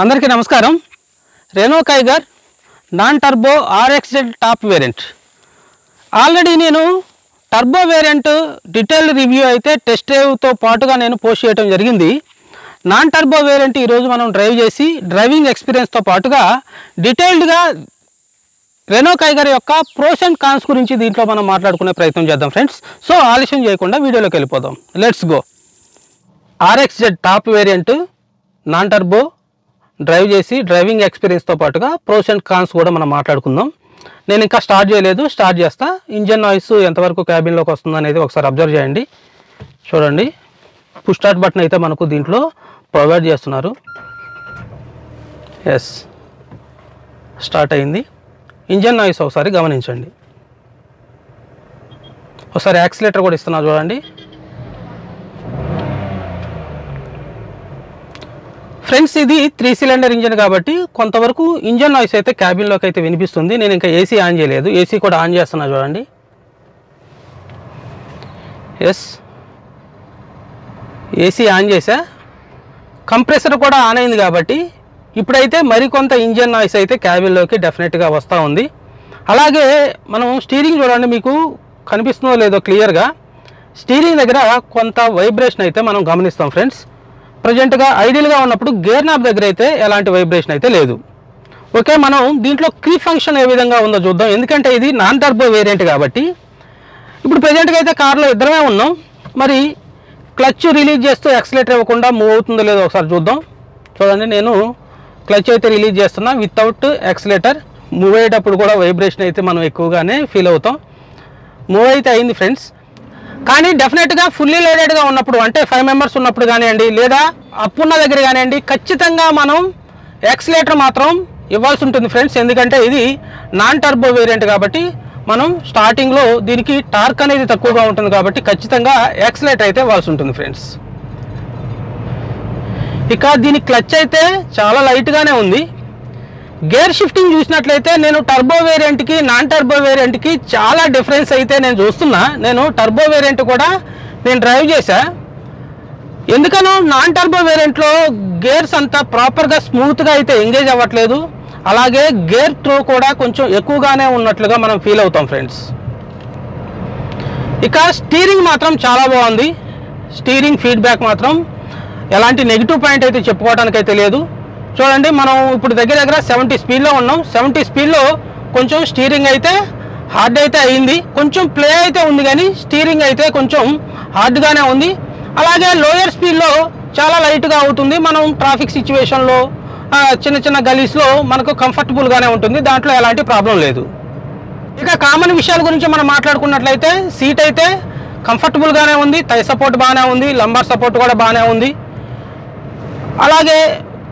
అందరికీ నమస్కారం. Renault Kiger non turbo RXZ top variant. Already నేను టర్బో వేరియంట్ డీటెయిల్డ్ రివ్యూ అయితే టెస్ట్ డ్రైవ్తో పాటుగా నేను పోస్ట్ చేయడం జరిగింది. నాన్ టర్బో వేరియంట్ ఈరోజు మనం డ్రైవ్ చేసి డ్రైవింగ్ ఎక్స్పీరియన్స్తో పాటుగా డీటెయిల్డ్గా రెనో కైగర్ యొక్క ప్రోస్ అండ్ కాన్స్ గురించి దీంట్లో మనం మాట్లాడుకునే ప్రయత్నం చేద్దాం ఫ్రెండ్స్. సో ఆలస్యం చేయకుండా వీడియోలోకి వెళ్ళిపోదాం. Let's go. RXZ top variant non turbo drive చేసి డ్రైవింగ్ ఎక్స్పీరియన్స్తో పాటుగా ప్రోస్ అండ్ కాన్స్ కూడా మనం మాట్లాడుకుందాం. నేను ఇంకా స్టార్ట్ చేయలేదు, స్టార్ట్ చేస్తా. ఇంజన్ నాయిస్ ఎంతవరకు క్యాబిన్లోకి వస్తుంది అనేది ఒకసారి అబ్జర్వ్ చేయండి. చూడండి, పుష్ స్టార్ట్ బటన్ అయితే మనకు దీంట్లో ప్రొవైడ్ చేస్తున్నారు. ఎస్, స్టార్ట్ అయింది. ఇంజన్ నాయిస్ ఒకసారి గమనించండి. ఒకసారి యాక్సిలేటర్ కూడా ఇస్తున్నా చూడండి. ఫ్రెండ్స్, ఇది 3 సిలిండర్ ఇంజన్ కాబట్టి కొంతవరకు ఇంజన్ నాయిస్ అయితే క్యాబిన్లోకి అయితే వినిపిస్తుంది. నేను ఇంకా ఏసీ ఆన్ చేయలేదు, ఏసీ కూడా ఆన్ చేస్తున్నా చూడండి. ఎస్, ఏసీ ఆన్ చేసా. కంప్రెసర్ కూడా ఆన్ అయింది కాబట్టి ఇప్పుడైతే మరికొంత ఇంజన్ నాయిస్ అయితే క్యాబిన్లోకి డెఫినెట్గా వస్తూ ఉంది. అలాగే మనం స్టీరింగ్ చూడండి, మీకు కనిపిస్తుందో లేదో క్లియర్గా. స్టీరింగ్ దగ్గర కొంత వైబ్రేషన్ అయితే మనం గమనిస్తాం ఫ్రెండ్స్. ప్రజెంట్గా ఐడియల్గా ఉన్నప్పుడు గేర్ నాబ్ దగ్గర అయితే ఎలాంటి వైబ్రేషన్ అయితే లేదు. ఓకే, మనం దీంట్లో క్రీప్ ఫంక్షన్ ఏ విధంగా ఉందో చూద్దాం. ఎందుకంటే ఇది నాన్ టర్బో వేరియంట్ కాబట్టి. ఇప్పుడు ప్రజెంట్గా అయితే కార్లో ఇద్దరమే ఉన్నాం. మరి క్లచ్ రిలీజ్ చేస్తూ యాక్సిలేటర్ ఇవ్వకుండా మూవ్ అవుతుందో లేదో ఒకసారి చూద్దాం. చూడండి, నేను క్లచ్ అయితే రిలీజ్ చేస్తున్నా వితౌట్ యాక్సిలేటర్. మూవ్ అయ్యేటప్పుడు కూడా వైబ్రేషన్ అయితే మనం ఎక్కువగానే ఫీల్ అవుతాం. మూవ్ అయితే అయింది ఫ్రెండ్స్. కానీ డెఫినెట్గా ఫుల్లీ లోడెడ్గా ఉన్నప్పుడు, అంటే 5 మెంబర్స్ ఉన్నప్పుడు కానివ్వండి, లేదా అప్పున్న దగ్గర కానివ్వండి, ఖచ్చితంగా మనం యాక్సిలేటర్ మాత్రం ఇవ్వాల్సి ఉంటుంది ఫ్రెండ్స్. ఎందుకంటే ఇది నాన్ టర్బో వేరియంట్ కాబట్టి మనం స్టార్టింగ్లో దీనికి టార్క్ అనేది తక్కువగా ఉంటుంది కాబట్టి ఖచ్చితంగా యాక్సిలేటర్ అయితే ఇవ్వాల్సి ఉంటుంది ఫ్రెండ్స్. ఇక దీని క్లచ్ అయితే చాలా లైట్గానే ఉంది. గేర్ షిఫ్టింగ్ చూసినట్లయితే నేను టర్బో వేరియంట్కి నాన్ టర్బో వేరియంట్కి చాలా డిఫరెన్స్ అయితే నేను చూస్తున్నా. నేను టర్బో వేరియంట్ కూడా నేను డ్రైవ్ చేశా. ఎందుకనో నాన్ టర్బో వేరియంట్లో గేర్స్ అంతా ప్రాపర్గా స్మూత్గా అయితే ఎంగేజ్ అవ్వట్లేదు. అలాగే గేర్ త్రో కూడా కొంచెం ఎక్కువగానే ఉన్నట్లుగా మనం ఫీల్ అవుతాం ఫ్రెండ్స్. ఇక స్టీరింగ్ మాత్రం చాలా బాగుంది. స్టీరింగ్ ఫీడ్బ్యాక్ మాత్రం ఎలాంటి నెగిటివ్ పాయింట్ అయితే చెప్పుకోవడానికి అయితే లేదు. చూడండి, మనం ఇప్పుడు దగ్గర 70 స్పీడ్లో ఉన్నాం. 70 స్పీడ్లో కొంచెం స్టీరింగ్ అయితే హార్డ్ అయితే అయింది. కొంచెం ప్లే అయితే ఉంది కానీ స్టీరింగ్ అయితే కొంచెం హార్డ్గానే ఉంది. అలాగే లోయర్ స్పీడ్లో చాలా లైట్గా అవుతుంది. మనం ట్రాఫిక్ సిచ్యువేషన్లో చిన్న చిన్న గలీస్లో మనకు కంఫర్టబుల్గానే ఉంటుంది. దాంట్లో ఎలాంటి ప్రాబ్లం లేదు. ఇక కామన్ విషయాల గురించి మనం మాట్లాడుకున్నట్లయితే సీట్ అయితే కంఫర్టబుల్గానే ఉంది. థై సపోర్ట్ బాగానే ఉంది. లంబార్ సపోర్ట్ కూడా బాగానే ఉంది. అలాగే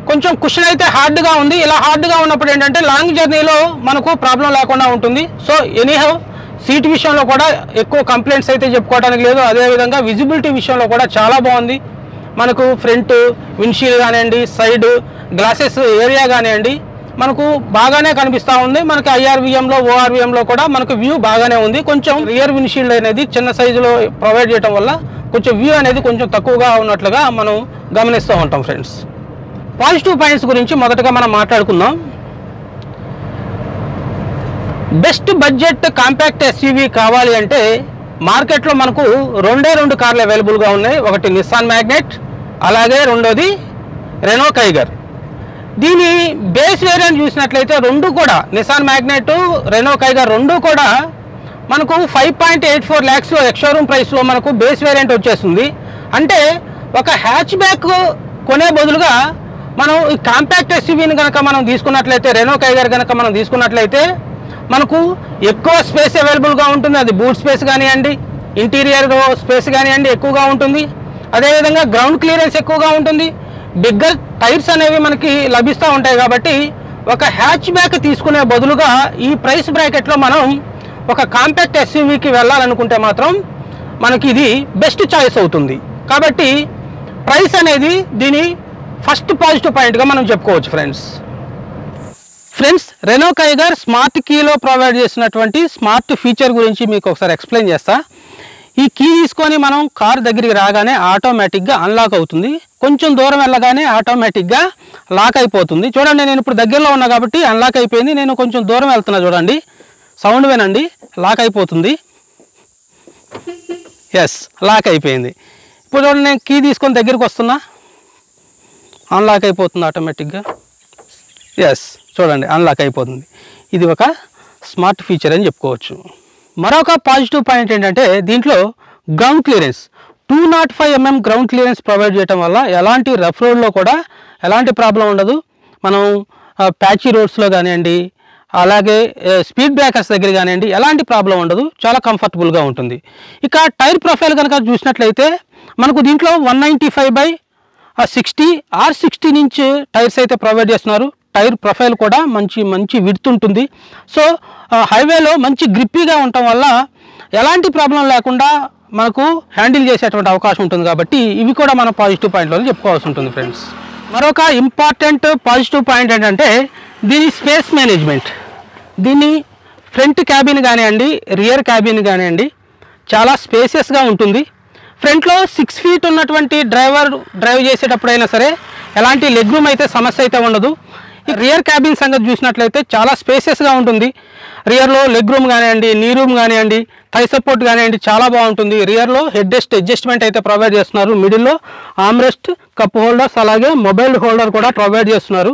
కొంచెం కుషన్ అయితే హార్డ్గా ఉంది. ఇలా హార్డ్గా ఉన్నప్పుడు ఏంటంటే లాంగ్ జర్నీలో మనకు ప్రాబ్లం లేకుండా ఉంటుంది. సో ఎనీహౌ సీట్ విషయంలో కూడా ఎక్కువ కంప్లైంట్స్ అయితే చెప్పుకోవడానికి లేదు. అదేవిధంగా విజిబిలిటీ విషయంలో కూడా చాలా బాగుంది. మనకు ఫ్రంట్ విండ్షీల్డ్ కానివ్వండి, సైడ్ గ్లాసెస్ ఏరియా కానివ్వండి, మనకు బాగానే కనిపిస్తూ ఉంది. మనకి IRVMలో ORVMలో కూడా మనకు వ్యూ బాగానే ఉంది. కొంచెం రియర్ విండ్షీల్డ్ అనేది చిన్న సైజులో ప్రొవైడ్ చేయడం వల్ల కొంచెం వ్యూ అనేది కొంచెం తక్కువగా ఉన్నట్లుగా మనం గమనిస్తూ ఉంటాం ఫ్రెండ్స్. పాజిటివ్ పాయింట్స్ గురించి మొదటగా మనం మాట్లాడుకుందాం. బెస్ట్ బడ్జెట్ కాంపాక్ట్ SUV కావాలి అంటే మార్కెట్లో మనకు రెండే 2 కార్లు అవైలబుల్గా ఉన్నాయి. ఒకటి నిస్సాన్ మ్యాగ్నెట్, అలాగే రెండోది రెనో కైగర్. దీని బేస్ వేరియంట్ చూసినట్లయితే రెండు కూడా నిస్సాన్ మ్యాగ్నెట్, రెనో కైగర్ రెండు కూడా మనకు 5.84 lakhsలో ఎక్స్షోరూమ్ ప్రైస్లో మనకు బేస్ వేరియంట్ వచ్చేస్తుంది. అంటే ఒక హ్యాచ్ బ్యాక్ కొనే బదులుగా మనం ఈ కాంపాక్ట్ SUVని కనుక మనం తీసుకున్నట్లయితే, రెనో కైగర్ కనుక మనం తీసుకున్నట్లయితే మనకు ఎక్కువ స్పేస్ అవైలబుల్గా ఉంటుంది. అది బూట్ స్పేస్ కానివ్వండి, ఇంటీరియర్ స్పేస్ కానివ్వండి ఎక్కువగా ఉంటుంది. అదేవిధంగా గ్రౌండ్ క్లియరెన్స్ ఎక్కువగా ఉంటుంది. బిగ్గర్ టైర్స్ అనేవి మనకి లభిస్తూ ఉంటాయి. కాబట్టి ఒక హ్యాచ్ బ్యాక్ తీసుకునే బదులుగా ఈ ప్రైస్ బ్రాకెట్లో మనం ఒక కాంపాక్ట్ SUVకి వెళ్ళాలనుకుంటే మాత్రం మనకి ఇది బెస్ట్ చాయిస్ అవుతుంది. కాబట్టి ప్రైస్ అనేది దీని ఫస్ట్ పాజిటివ్ పాయింట్గా మనం చెప్పుకోవచ్చు ఫ్రెండ్స్. రెనో కైగర్ స్మార్ట్ కీలో ప్రొవైడ్ చేసినటువంటి స్మార్ట్ ఫీచర్ గురించి మీకు ఒకసారి ఎక్స్ప్లెయిన్ చేస్తా. ఈ కీ తీసుకొని మనం కార్ దగ్గరికి రాగానే ఆటోమేటిక్గా అన్లాక్ అవుతుంది. కొంచెం దూరం వెళ్ళగానే ఆటోమేటిక్గా లాక్ అయిపోతుంది. చూడండి, నేను ఇప్పుడు దగ్గరలో ఉన్నా కాబట్టి అన్లాక్ అయిపోయింది. నేను కొంచెం దూరం వెళ్తున్నా, చూడండి, సౌండ్ వినండి, లాక్ అయిపోతుంది. ఎస్, లాక్ అయిపోయింది. ఇప్పుడు చూడండి, నేను కీ తీసుకొని దగ్గరికి వస్తున్నా, అన్లాక్ అయిపోతుంది ఆటోమేటిక్గా. ఎస్, చూడండి, అన్లాక్ అయిపోతుంది. ఇది ఒక స్మార్ట్ ఫీచర్ అని చెప్పుకోవచ్చు. మరొక పాజిటివ్ పాయింట్ ఏంటంటే దీంట్లో ground clearance 205 mm ground clearance provide చేయడం వల్ల ఎలాంటి రఫ్ రోడ్లో కూడా ఎలాంటి ప్రాబ్లం ఉండదు. మనం ప్యాచీ రోడ్స్లో కానివ్వండి, అలాగే స్పీడ్ బ్రేకర్స్ దగ్గర కానివ్వండి, ఎలాంటి ప్రాబ్లం ఉండదు, చాలా కంఫర్టబుల్గా ఉంటుంది. ఇక టైర్ ప్రొఫైల్ కనుక చూసినట్లయితే మనకు దీంట్లో 195/60 R16 ఇంచ్ టైర్స్ అయితే ప్రొవైడ్ చేస్తున్నారు. టైర్ ప్రొఫైల్ కూడా మంచి విడ్త్ ఉంటుంది. సో హైవేలో మంచి గ్రిప్పీగా ఉండటం వల్ల ఎలాంటి ప్రాబ్లం లేకుండా మనకు హ్యాండిల్ చేసేటువంటి అవకాశం ఉంటుంది. కాబట్టి ఇవి కూడా మన పాజిటివ్ పాయింట్లో చెప్పుకోవాల్సి ఉంటుంది ఫ్రెండ్స్. మరొక ఇంపార్టెంట్ పాజిటివ్ పాయింట్ ఏంటంటే దీని స్పేస్ మేనేజ్మెంట్. దీన్ని ఫ్రంట్ క్యాబిన్ కానివ్వండి, రియర్ క్యాబిన్ కానివ్వండి, చాలా స్పేసియస్గా ఉంటుంది. ఫ్రంట్లో 6 feet ఉన్నటువంటి డ్రైవ్ చేసేటప్పుడైనా సరే ఎలాంటి లెగ్ రూమ్ అయితే సమస్య అయితే ఉండదు. రియర్ క్యాబిన్ సంగతి చూసినట్లయితే చాలా స్పేసియస్గా ఉంటుంది. రియర్లో లెగ్ రూమ్ కానివ్వండి, నీ రూమ్ కానివ్వండి, థై సపోర్ట్ కానివ్వండి, చాలా బాగుంటుంది. రియర్లో హెడ్ రెస్ట్ అడ్జస్ట్మెంట్ అయితే ప్రొవైడ్ చేస్తున్నారు. మిడిల్లో ఆర్మ్రెస్ట్, కప్ హోల్డర్స్, అలాగే మొబైల్ హోల్డర్ కూడా ప్రొవైడ్ చేస్తున్నారు.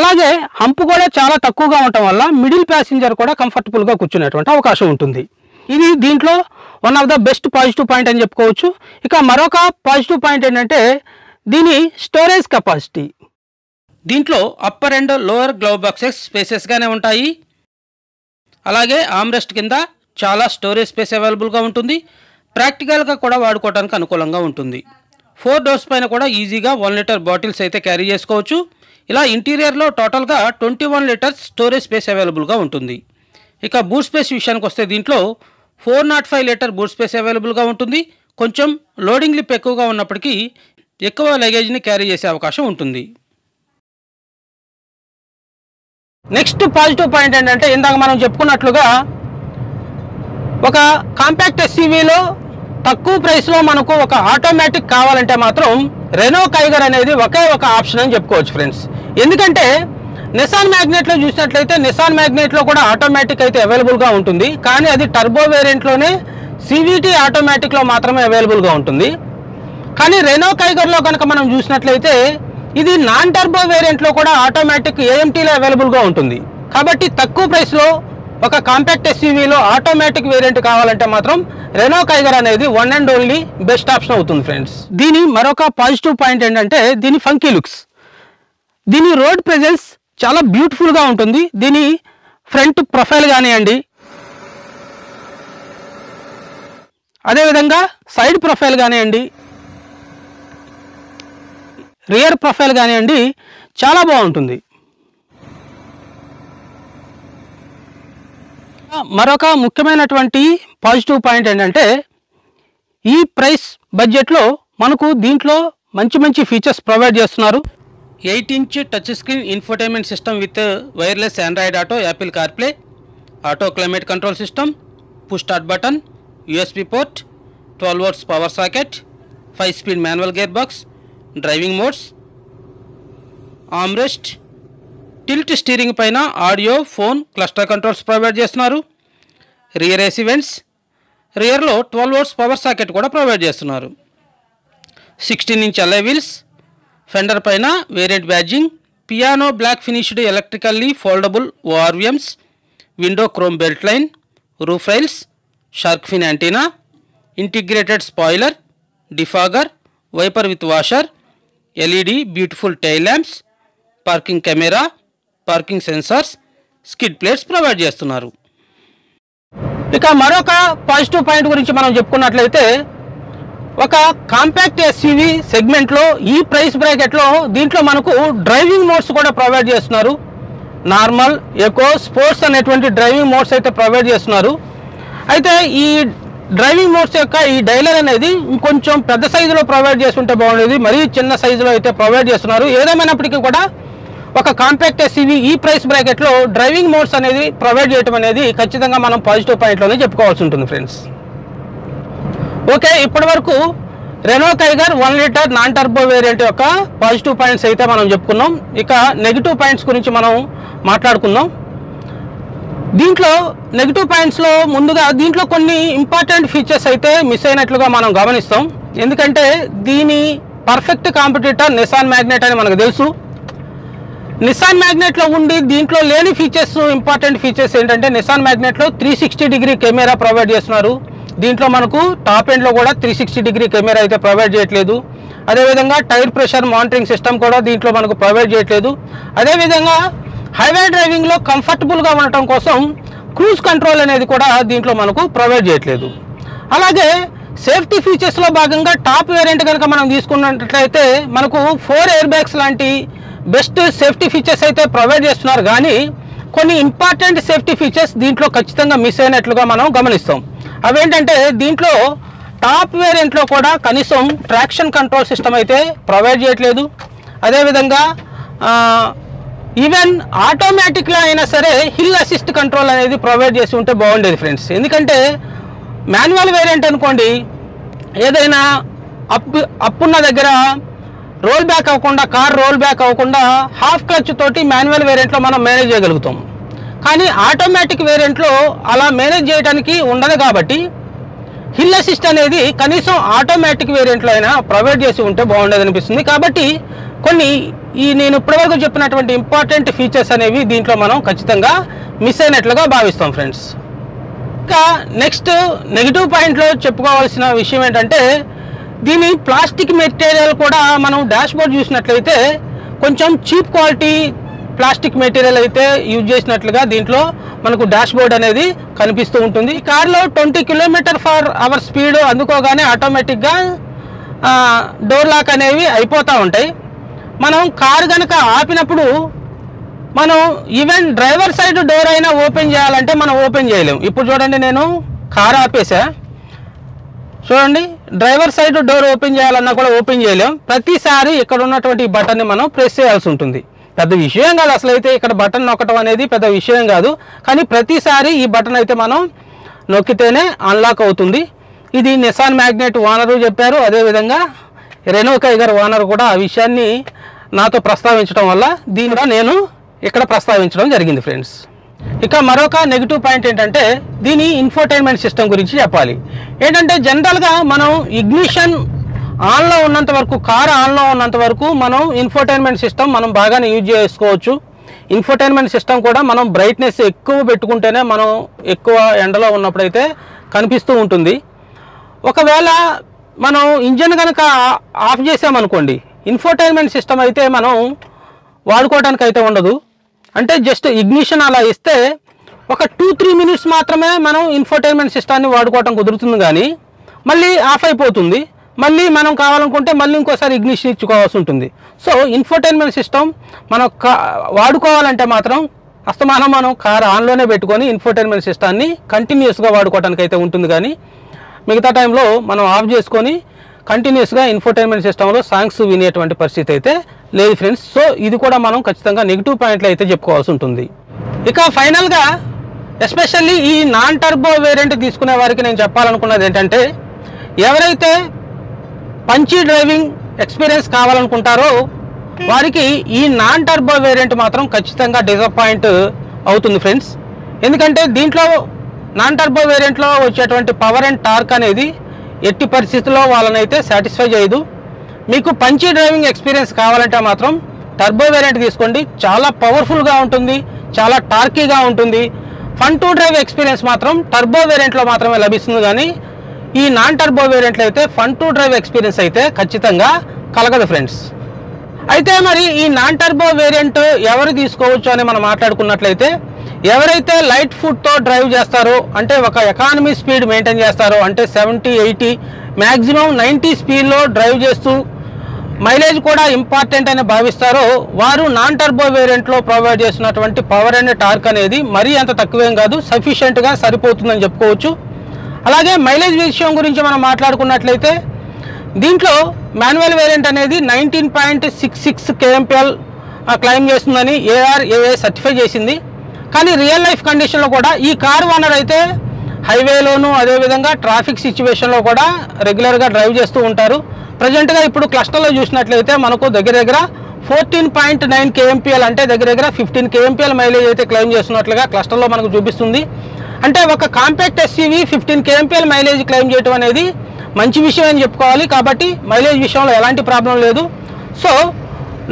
అలాగే హంప్ కూడా చాలా తక్కువగా ఉండటం వల్ల మిడిల్ ప్యాసింజర్ కూడా కంఫర్టబుల్గా కూర్చునేటువంటి అవకాశం ఉంటుంది. ఇది దీంట్లో one of the best positive point అని చెప్పుకోవచ్చు. ఇక మరొక పాజిటివ్ పాయింట్ ఏంటంటే దీని స్టోరేజ్ కెపాసిటీ. దీంట్లో upper and lower glove boxes స్పేసెస్గానే ఉంటాయి. అలాగే ఆర్మ్రెస్ట్ కింద చాలా స్టోరేజ్ స్పేస్ అవైలబుల్గా ఉంటుంది. ప్రాక్టికల్గా కూడా వాడుకోవడానికి అనుకూలంగా ఉంటుంది. 4 doors పైన కూడా ఈజీగా 1 liter బాటిల్స్ అయితే క్యారీ చేసుకోవచ్చు. ఇలా ఇంటీరియర్లో టోటల్గా 21 liters స్టోరేజ్ స్పేస్ అవైలబుల్గా ఉంటుంది. ఇక బూట్ స్పేస్ విషయానికి వస్తే దీంట్లో 405 liter బూట్ స్పేస్ అవైలబుల్గా ఉంటుంది. కొంచెం లోడింగ్ లిప్ ఎక్కువగా ఉన్నప్పటికీ ఎక్కువ లగేజ్ని క్యారీ చేసే అవకాశం ఉంటుంది. నెక్స్ట్ పాజిటివ్ పాయింట్ ఏంటంటే ఇందాక మనం చెప్పుకున్నట్లుగా ఒక కాంపాక్ట్ ఎస్యూవీలో తక్కువ ప్రైస్లో మనకు ఒక ఆటోమేటిక్ కావాలంటే మాత్రం రెనో కైగర్ అనేది ఒకే ఒక ఆప్షన్ అని చెప్పుకోవచ్చు ఫ్రెండ్స్. ఎందుకంటే నిసాన్ మ్యాగ్నెట్లో చూసినట్లయితే నిసాన్ మ్యాగ్నెట్లో కూడా ఆటోమేటిక్ అయితే అవైలబుల్గా ఉంటుంది. కానీ అది టర్బో వేరియంట్లోనే CVT ఆటోమేటిక్లో మాత్రమే అవైలబుల్గా ఉంటుంది. కానీ రెనో కైగర్లో కనుక మనం చూసినట్లయితే ఇది నాన్ టర్బో వేరియంట్లో కూడా ఆటోమేటిక్ AMTలో అవైలబుల్గా ఉంటుంది. కాబట్టి తక్కువ ప్రైస్లో ఒక కాంపాక్ట్ ఎస్యూవీలో ఆటోమేటిక్ వేరియంట్ కావాలంటే మాత్రం రెనో కైగర్ అనేది one and only best option అవుతుంది ఫ్రెండ్స్. దీని మరొక పాజిటివ్ పాయింట్ ఏంటంటే దీని ఫంకీ లుక్స్. దీని రోడ్ ప్రెజెన్స్ చాలా బ్యూటిఫుల్గా ఉంటుంది. దీని ఫ్రంట్ ప్రొఫైల్ కానివ్వండి, అదేవిధంగా సైడ్ ప్రొఫైల్ కానివ్వండి, రియర్ ప్రొఫైల్ కానివ్వండి, చాలా బాగుంటుంది. మరొక ముఖ్యమైనటువంటి పాజిటివ్ పాయింట్ ఏంటంటే ఈ ప్రైస్ బడ్జెట్లో మనకు దీంట్లో మంచి ఫీచర్స్ ప్రొవైడ్ చేస్తున్నారు. 8-inch touch screen infotainment system with wireless Android Auto, Apple CarPlay, auto climate control system, push start button, USB port, 12 volts power socket, 5-speed manual gear box, driving modes, armrest, tilt steering పైన audio, phone, cluster controls provide చేస్తున్నారు. Rear AC vents, రియర్లో 12 volts power socket కూడా provide చేస్తున్నారు. 16-inch alloy wheels, fender పైన variant badging, piano black finished electrically foldable ORVMs, window chrome belt line, roof rails, shark fin antenna, integrated spoiler, defogger, wiper with washer, LED beautiful tail lamps, parking camera, parking sensors, skid plates provide చేస్తున్నారు. ఇక మరొక positive point గురించి మనం చెప్పుకున్నట్లయితే ఒక compact SUV సెగ్మెంట్లో ఈ price బ్రాకెట్లో దీంట్లో మనకు డ్రైవింగ్ మోడ్స్ కూడా ప్రొవైడ్ చేస్తున్నారు. నార్మల్, ఎకో, స్పోర్ట్స్ అనేటువంటి డ్రైవింగ్ మోడ్స్ అయితే ప్రొవైడ్ చేస్తున్నారు. అయితే ఈ డ్రైవింగ్ మోడ్స్ యొక్క ఈ డైలర్ అనేది ఇంకొంచెం పెద్ద సైజులో ప్రొవైడ్ చేస్తుంటే బాగుండేది. మరీ చిన్న సైజులో అయితే ప్రొవైడ్ చేస్తున్నారు. ఏదేమైనప్పటికీ కూడా ఒక కాంపాక్ట్ ఎస్యూవీ ఈ ప్రైస్ బ్రాకెట్లో డ్రైవింగ్ మోడ్స్ అనేది ప్రొవైడ్ చేయడం అనేది ఖచ్చితంగా మనం పాజిటివ్ పాయింట్లోనే చెప్పుకోవాల్సి ఉంటుంది ఫ్రెండ్స్. ఓకే, ఇప్పటి వరకు Renault Kiger 1 litre non turbo variant యొక్క పాజిటివ్ పాయింట్స్ అయితే మనం చెప్పుకున్నాం. ఇక నెగిటివ్ పాయింట్స్ గురించి మనం మాట్లాడుకుందాం. దీంట్లో నెగిటివ్ పాయింట్స్లో ముందుగా దీంట్లో కొన్ని ఇంపార్టెంట్ ఫీచర్స్ అయితే మిస్ అయినట్లుగా మనం గమనిస్తాం. ఎందుకంటే దీని పర్ఫెక్ట్ కాంపిటీటర్ నిసాన్ మ్యాగ్నెట్ అని మనకు తెలుసు. నిసాన్ మ్యాగ్నెట్లో ఉండి దీంట్లో లేని ఫీచర్స్, ఇంపార్టెంట్ ఫీచర్స్ ఏంటంటే నిసాన్ మ్యాగ్నెట్లో 360 డిగ్రీ కెమెరా ప్రొవైడ్ చేస్తున్నారు. దీంట్లో మనకు టాప్ ఎండ్లో కూడా 360 డిగ్రీ కెమెరా అయితే ప్రొవైడ్ చేయట్లేదు. అదేవిధంగా టైర్ ప్రెషర్ మానిటరింగ్ సిస్టమ్ కూడా దీంట్లో మనకు ప్రొవైడ్ చేయట్లేదు. అదేవిధంగా హైవే డ్రైవింగ్లో కంఫర్టబుల్గా ఉండటం కోసం క్రూజ్ కంట్రోల్ అనేది కూడా దీంట్లో మనకు ప్రొవైడ్ చేయట్లేదు. అలాగే సేఫ్టీ ఫీచర్స్లో భాగంగా టాప్ వేరియంట్ కనుక మనం తీసుకున్నట్లయితే మనకు 4 ఎయిర్ బ్యాగ్స్ లాంటి బెస్ట్ సేఫ్టీ ఫీచర్స్ అయితే ప్రొవైడ్ చేస్తున్నారు. కానీ కొన్ని ఇంపార్టెంట్ సేఫ్టీ ఫీచర్స్ దీంట్లో ఖచ్చితంగా మిస్ అయినట్లుగా మనం గమనిస్తాం. అవేంటంటే దీంట్లో టాప్ వేరియంట్లో కూడా కనీసం ట్రాక్షన్ కంట్రోల్ సిస్టమ్ అయితే ప్రొవైడ్ చేయట్లేదు. అదేవిధంగా ఈవెన్ ఆటోమేటిక్లో అయినా సరే హిల్ అసిస్ట్ కంట్రోల్ అనేది ప్రొవైడ్ చేసి ఉంటే బాగుండేది ఫ్రెండ్స్. ఎందుకంటే మాన్యువల్ వేరియంట్ అనుకోండి, ఏదైనా అప్పున్న దగ్గర రోల్ బ్యాక్ అవ్వకుండా, కార్ రోల్ బ్యాక్ అవ్వకుండా హాఫ్ క్లచ్ తోటి మాన్యువల్ వేరియంట్లో మనం మేనేజ్ చేయగలుగుతాం. కానీ ఆటోమేటిక్ వేరియంట్లో అలా మేనేజ్ చేయడానికి ఉండదు. కాబట్టి హిల్ అసిస్ట్ అనేది కనీసం ఆటోమేటిక్ వేరియంట్లో అయినా ప్రొవైడ్ చేసి ఉంటే బాగుండేది అనిపిస్తుంది. కాబట్టి కొన్ని నేను ఇప్పటివరకు చెప్పినటువంటి ఇంపార్టెంట్ ఫీచర్స్ అనేవి దీంట్లో మనం ఖచ్చితంగా మిస్ అయినట్లుగా భావిస్తాం ఫ్రెండ్స్. ఇంకా నెక్స్ట్ నెగిటివ్ పాయింట్లో చెప్పుకోవాల్సిన విషయం ఏంటంటే దీని ప్లాస్టిక్ మెటీరియల్ కూడా మనం డాష్ బోర్డ్ చూసినట్లయితే కొంచెం చీప్ క్వాలిటీ ప్లాస్టిక్ మెటీరియల్ అయితే యూజ్ చేసినట్లుగా దీంట్లో మనకు డాష్ బోర్డ్ అనేది కనిపిస్తూ ఉంటుంది. ఈ కార్లో 20 km/h స్పీడ్ అందుకోగానే ఆటోమేటిక్గా డోర్ లాక్ అనేవి అయిపోతూ ఉంటాయి. మనం కారు కనుక ఆపినప్పుడు మనం ఈవెన్ డ్రైవర్ సైడ్ డోర్ అయినా ఓపెన్ చేయాలంటే మనం ఓపెన్ చేయలేము. ఇప్పుడు చూడండి, నేను కారు ఆపేసా, చూడండి డ్రైవర్ సైడ్ డోర్ ఓపెన్ చేయాలన్నా కూడా ఓపెన్ చేయలేం. ప్రతిసారి ఇక్కడ ఉన్నటువంటి బటన్ని మనం ప్రెస్ చేయాల్సి ఉంటుంది. పెద్ద విషయం కాదు అసలు అయితే, ఇక్కడ బటన్ నొక్కడం అనేది పెద్ద విషయం కాదు. కానీ ప్రతిసారి ఈ బటన్ అయితే మనం నొక్కితేనే అన్లాక్ అవుతుంది. ఇది నిసాన్ మ్యాగ్నెట్ ఓనరు చెప్పారు. అదేవిధంగా రెనో కైగర్ ఓనర్ కూడా ఆ విషయాన్ని నాతో ప్రస్తావించడం వల్ల దీని కూడా నేను ఇక్కడ ప్రస్తావించడం జరిగింది ఫ్రెండ్స్. ఇక మరొక నెగిటివ్ పాయింట్ ఏంటంటే దీని ఇన్ఫోటైన్మెంట్ సిస్టమ్ గురించి చెప్పాలి. ఏంటంటే జనరల్గా మనం ఇగ్నిషన్ ఆన్లో ఉన్నంత వరకు, కార్ ఆన్లో ఉన్నంత వరకు మనం ఇన్ఫోటైన్మెంట్ సిస్టమ్ మనం బాగానే యూజ్ చేసుకోవచ్చు. ఇన్ఫోటైన్మెంట్ సిస్టమ్ కూడా మనం బ్రైట్నెస్ ఎక్కువ పెట్టుకుంటేనే మనం ఎక్కువ ఎండలో ఉన్నప్పుడైతే కనిపిస్తూ ఉంటుంది. ఒకవేళ మనం ఇంజన్ కనుక ఆఫ్ చేసామనుకోండి, ఇన్ఫోటైన్మెంట్ సిస్టమ్ అయితే మనం వాడుకోవడానికి అయితే ఉండదు. అంటే జస్ట్ ఇగ్నిషన్ అలా ఇస్తే ఒక 2-3 మినిట్స్ మాత్రమే మనం ఇన్ఫోటైన్మెంట్ సిస్టాన్ని వాడుకోవటం కుదురుతుంది. కానీ మళ్ళీ ఆఫ్ అయిపోతుంది. మళ్ళీ మనం కావాలనుకుంటే మళ్ళీ ఇంకోసారి ఇగ్నిషన్ ఇచ్చుకోవాల్సి ఉంటుంది. సో ఇన్ఫోటైన్మెంట్ సిస్టమ్ మనం వాడుకోవాలంటే మాత్రం అస్తమానం మనం కార్ ఆన్లోనే పెట్టుకొని ఇన్ఫోటైన్మెంట్ సిస్టాన్ని కంటిన్యూస్గా వాడుకోవడానికి అయితే ఉంటుంది. కానీ మిగతా టైంలో మనం ఆఫ్ చేసుకొని కంటిన్యూస్గా ఇన్ఫోటైన్మెంట్ సిస్టంలో సాంగ్స్ వినేటువంటి పరిస్థితి అయితే లేదు ఫ్రెండ్స్. సో ఇది కూడా మనం ఖచ్చితంగా నెగిటివ్ పాయింట్లు అయితే చెప్పుకోవాల్సి ఉంటుంది. ఇక ఫైనల్గా ఎస్పెషల్లీ ఈ నాన్ టర్బో వేరియంట్ తీసుకునే వారికి నేను చెప్పాలనుకున్నది ఏంటంటే, ఎవరైతే పంచీ డ్రైవింగ్ ఎక్స్పీరియన్స్ కావాలనుకుంటారో వారికి ఈ నాన్ టర్బో వేరియంట్ మాత్రం ఖచ్చితంగా డిసప్పాయింట్ అవుతుంది ఫ్రెండ్స్. ఎందుకంటే దీంట్లో నాన్ టర్బో వేరియంట్లో వచ్చేటువంటి పవర్ అండ్ టార్క్ అనేది ఎట్టి పరిస్థితుల్లో వాళ్ళనైతే సాటిస్ఫై చేయదు. మీకు పంచీ డ్రైవింగ్ ఎక్స్పీరియన్స్ కావాలంటే మాత్రం టర్బో వేరియంట్ తీసుకోండి. చాలా పవర్ఫుల్గా ఉంటుంది, చాలా టార్కీగా ఉంటుంది. ఫన్ టు డ్రైవ్ ఎక్స్పీరియన్స్ మాత్రం టర్బో వేరియంట్లో మాత్రమే లభిస్తుంది. కానీ ఈ నాన్ టర్బో వేరియంట్లో అయితే ఫన్ టు డ్రైవ్ ఎక్స్పీరియన్స్ అయితే ఖచ్చితంగా కలగదు ఫ్రెండ్స్. అయితే మరి ఈ నాన్ టర్బో వేరియంట్ ఎవరు తీసుకోవచ్చు అని మనం మాట్లాడుకున్నట్లయితే, ఎవరైతే లైట్ ఫుట్తో డ్రైవ్ చేస్తారో, అంటే ఒక ఎకానమీ స్పీడ్ మెయింటైన్ చేస్తారో, అంటే 70-80 మ్యాక్సిమం 90 స్పీడ్లో డ్రైవ్ చేస్తూ మైలేజ్ కూడా ఇంపార్టెంట్ అని భావిస్తారో వారు నాన్ టర్బో వేరియంట్లో ప్రొవైడ్ చేస్తున్నటువంటి పవర్ అండ్ టార్క్ అనేది మరీ అంత తక్కువేం కాదు, సఫిషియెంట్గా సరిపోతుందని చెప్పుకోవచ్చు. అలాగే మైలేజ్ విషయం గురించి మనం మాట్లాడుకున్నట్లయితే దీంట్లో మాన్యువల్ వేరియంట్ అనేది 19.66 kmpl క్లైమ్ చేస్తుందని ARAA సర్టిఫై చేసింది. కానీ రియల్ లైఫ్ కండిషన్లో కూడా ఈ కార్ ఓనర్ అయితే హైవేలోను అదేవిధంగా ట్రాఫిక్ సిచ్యువేషన్లో కూడా రెగ్యులర్గా డ్రైవ్ చేస్తూ ఉంటారు. ప్రజెంట్గా ఇప్పుడు క్లస్టర్లో చూసినట్లయితే మనకు దగ్గర దగ్గర 14.9 kmpl అంటే దగ్గర దగ్గర 15 kmpl మైలేజ్ అయితే క్లెయిమ్ చేస్తున్నట్లుగా క్లస్టర్లో మనకు చూపిస్తుంది. అంటే ఒక compact SUV 15 kmpl mileage claim చేయడం అనేది మంచి విషయం అని చెప్పుకోవాలి. కాబట్టి మైలేజ్ విషయంలో ఎలాంటి ప్రాబ్లం లేదు. సో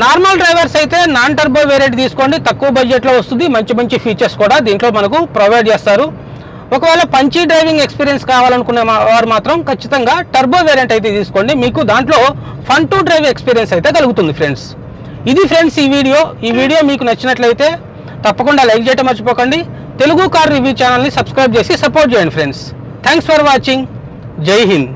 నార్మల్ డ్రైవర్స్ అయితే నాన్ టర్బో వేరియంట్ తీసుకోండి, తక్కువ బడ్జెట్లో వస్తుంది. మంచి మంచి ఫీచర్స్ కూడా దీంట్లో మనకు ప్రొవైడ్ చేస్తారు. ఒకవేళ పంచీ డ్రైవింగ్ ఎక్స్పీరియన్స్ కావాలనుకునే వారు మాత్రం ఖచ్చితంగా టర్బో వేరియంట్ అయితే తీసుకోండి. మీకు దాంట్లో ఫన్ టు డ్రైవ్ ఎక్స్పీరియన్స్ అయితే కలుగుతుంది ఫ్రెండ్స్. ఇది ఫ్రెండ్స్ ఈ వీడియో మీకు నచ్చినట్లయితే తప్పకుండా లైక్ చేయడం మర్చిపోకండి. తెలుగు కార్ రివ్యూ ఛానల్ని సబ్స్క్రైబ్ చేసి సపోర్ట్ చేయండి ఫ్రెండ్స్. Thanks for watching. జై హింద్.